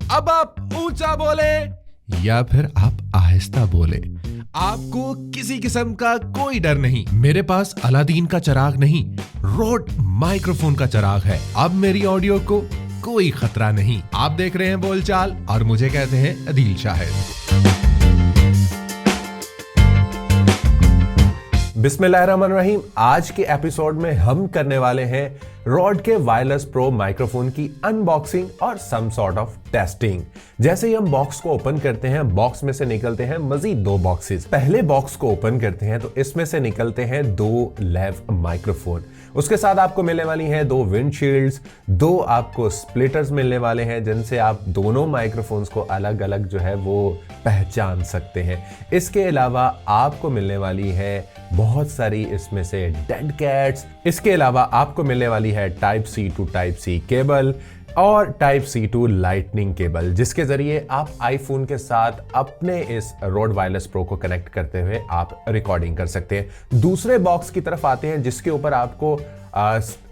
अब आप ऊंचा बोले या फिर आप आहिस्ता बोले, आपको किसी किस्म का कोई डर नहीं। मेरे पास अलादीन का चिराग नहीं, रोड माइक्रोफोन का चिराग है। अब मेरी ऑडियो को कोई खतरा नहीं। आप देख रहे हैं बोलचाल और मुझे कहते हैं अदील शाहिद। बिस्मिल्लाहिर्रहमानिर्रहीम। आज के एपिसोड में हम करने वाले हैं रॉड के वायरलेस प्रो माइक्रोफोन की अनबॉक्सिंग और सम सॉर्ट ऑफ टेस्टिंग। जैसे ही हम बॉक्स को ओपन करते हैं, बॉक्स में से निकलते हैं मजीद 2 बॉक्सेस। पहले बॉक्स को ओपन करते हैं तो इसमें से निकलते हैं 2 लैव माइक्रोफोन। उसके साथ आपको मिलने वाली हैं 2 विंडशील्ड्स, 2 आपको स्प्लिटर्स मिलने वाले हैं जिनसे आप दोनों माइक्रोफोन्स को अलग अलग जो है वो पहचान सकते हैं। इसके अलावा आपको मिलने वाली है बहुत सारी इसमें से डेड कैट्स। इसके अलावा आपको मिलने वाली है type C to type C cable और type C to lightning cable, जिसके जरिए आप आईफोन के साथ अपने इस रोड वायरलेस प्रो को कनेक्ट करते हुए आप रिकॉर्डिंग कर सकते हैं। दूसरे बॉक्स की तरफ आते हैं जिसके ऊपर आपको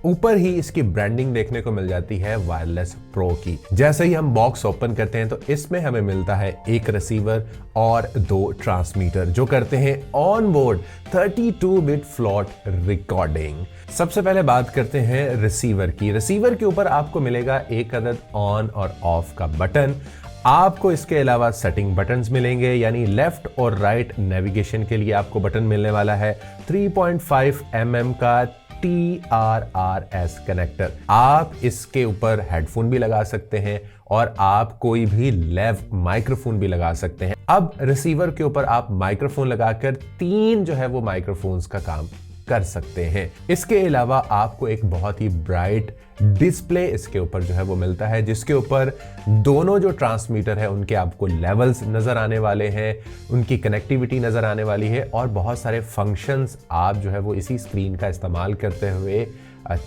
ऊपर ही इसकी ब्रांडिंग देखने को मिल जाती है वायरलेस प्रो की। जैसे ही हम बॉक्स ओपन करते हैं तो इसमें हमें मिलता है 1 रिसीवर और 2 ट्रांसमीटर जो करते हैं on board 32 bit float recording. सबसे पहले बात करते हैं रिसीवर की। रिसीवर के ऊपर आपको मिलेगा एक अदद ऑन और ऑफ का बटन। आपको इसके अलावा सेटिंग बटन्स मिलेंगे, यानी लेफ्ट और राइट नेविगेशन के लिए आपको बटन मिलने वाला है। 3.5 mm का TRRS कनेक्टर। आप इसके ऊपर हेडफोन भी लगा सकते हैं और आप कोई भी लैव माइक्रोफोन भी लगा सकते हैं। अब रिसीवर के ऊपर आप माइक्रोफोन लगाकर 3 जो है वो माइक्रोफोन्स का काम कर सकते हैं। इसके अलावा आपको एक बहुत ही ब्राइट डिस्प्ले इसके ऊपर जो है वो मिलता है, जिसके ऊपर दोनों जो ट्रांसमीटर है उनके आपको लेवल्स नजर आने वाले हैं, उनकी कनेक्टिविटी नजर आने वाली है और बहुत सारे फंक्शंस आप जो है वो इसी स्क्रीन का इस्तेमाल करते हुए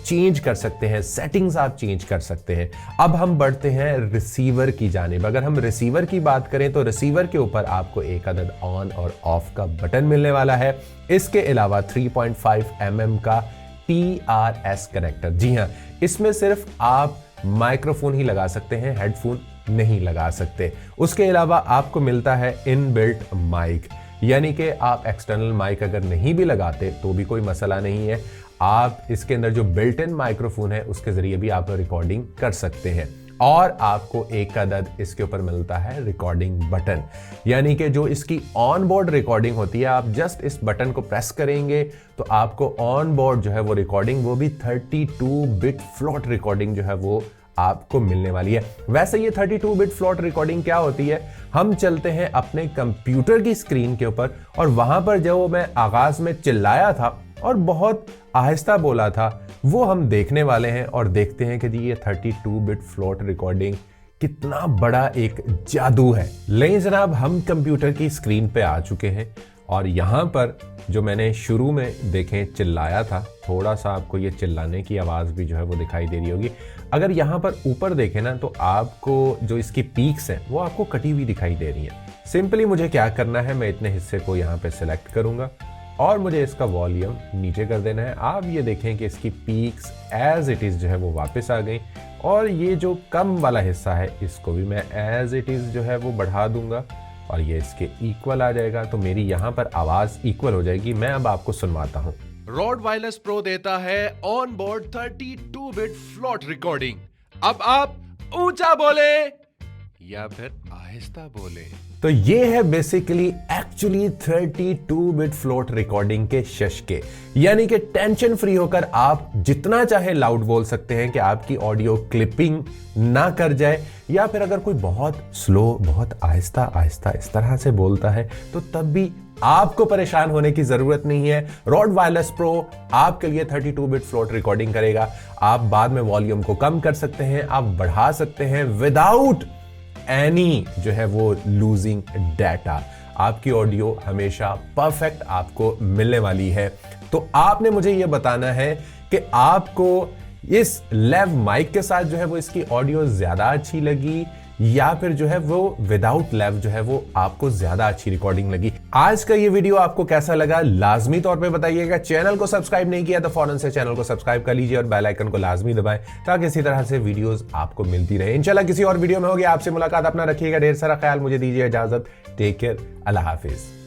चेंज कर सकते हैं, सेटिंग्स आप चेंज कर सकते हैं। अब हम बढ़ते हैं रिसीवर की जानिब। अगर हम रिसीवर की बात करें तो रिसीवर के ऊपर आपको एक अदद ऑन और ऑफ का बटन मिलने वाला है। इसके अलावा 3.5 mm का TRS कनेक्टर। जी हां, इसमें सिर्फ आप माइक्रोफोन ही लगा सकते हैं, हेडफोन नहीं लगा सकते। उसके अलावा आपको मिलता है इनबिल्ट माइक, यानी कि आप एक्सटर्नल माइक अगर नहीं भी लगाते तो भी कोई मसला नहीं है। आप इसके अंदर जो बिल्ट इन माइक्रोफोन है उसके जरिए भी आप रिकॉर्डिंग कर सकते हैं। और आपको एक अदद इसके ऊपर मिलता है रिकॉर्डिंग बटन, यानी कि जो इसकी ऑन बोर्ड रिकॉर्डिंग होती है, आप जस्ट इस बटन को प्रेस करेंगे तो आपको ऑन बोर्ड जो है वो रिकॉर्डिंग, वो भी 32 बिट फ्लॉट रिकॉर्डिंग जो है वो आपको मिलने वाली है। वैसे ये 32 बिट फ्लॉट रिकॉर्डिंग क्या होती है, हम चलते हैं अपने कंप्यूटर की स्क्रीन के ऊपर और वहां पर जो मैं आगाज में चिल्लाया था और बहुत आहिस्ता बोला था वो हम देखने वाले हैं और देखते हैं कि जी ये 32 बिट फ्लॉट रिकॉर्डिंग कितना बड़ा एक जादू है। लेकिन जनाब, हम कंप्यूटर की स्क्रीन पे आ चुके हैं और यहां पर जो मैंने शुरू में देखें चिल्लाया था, थोड़ा सा आपको ये चिल्लाने की आवाज भी जो है वो दिखाई दे रही होगी। अगर यहां पर ऊपर देखें ना तो आपको जो इसकी पीक्स हैं वो आपको कटी हुई दिखाई दे रही हैं। सिंपली मुझे क्या करना है, मैं इतने हिस्से को यहां पे सिलेक्ट करूंगा और मुझे इसका वॉल्यूम नीचे कर देना है। आप ये देखें कि इसकी पीक्स एज इट इज जो है वो वापस आ गई और ये जो कम वाला हिस्सा है इसको भी मैं एज इट इज जो है वो बढ़ा दूंगा और ये इसके इक्वल आ जाएगा, तो मेरी यहां पर आवाज इक्वल हो जाएगी। मैं अब आपको सुनवाता हूं। रोड वायरलेस प्रो देता है on board 32 bit float recording. अब आप ऊंचा बोले या फिर आहिस्ता बोले। तो ये है basically actually 32 bit float recording के शशके, यानी कि टेंशन फ्री होकर आप जितना चाहे लाउड बोल सकते हैं कि आपकी ऑडियो क्लिपिंग ना कर जाए, या फिर अगर कोई बहुत स्लो, बहुत आहिस्ता आहिस्ता इस तरह से बोलता है तो तब भी आपको परेशान होने की जरूरत नहीं है। रॉड वायरलेस प्रो आपके लिए 32 बिट फ्लोट रिकॉर्डिंग करेगा। आप बाद में वॉल्यूम को कम कर सकते हैं, आप बढ़ा सकते हैं विदाउट एनी जो है वो लूजिंग डाटा। आपकी ऑडियो हमेशा परफेक्ट आपको मिलने वाली है। तो आपने मुझे ये बताना है कि आपको इस लैव माइक के साथ जो है वो इसकी ऑडियो ज्यादा अच्छी लगी या फिर जो है वो विदाउट लैब जो है वो आपको ज्यादा अच्छी रिकॉर्डिंग लगी। आज का ये वीडियो आपको कैसा लगा लाजमी तौर पे बताइएगा। चैनल को सब्सक्राइब नहीं किया तो फौरन से चैनल को सब्सक्राइब कर लीजिए और बेल आइकन को लाजमी दबाएं ताकि इसी तरह से वीडियोस आपको मिलती रहे। इंशाल्लाह किसी और वीडियो में होगी आपसे मुलाकात। अपना रखिएगा ढेर सारा ख्याल, मुझे दीजिए इजाजत। टेक केयर, अल्लाह हाफिज।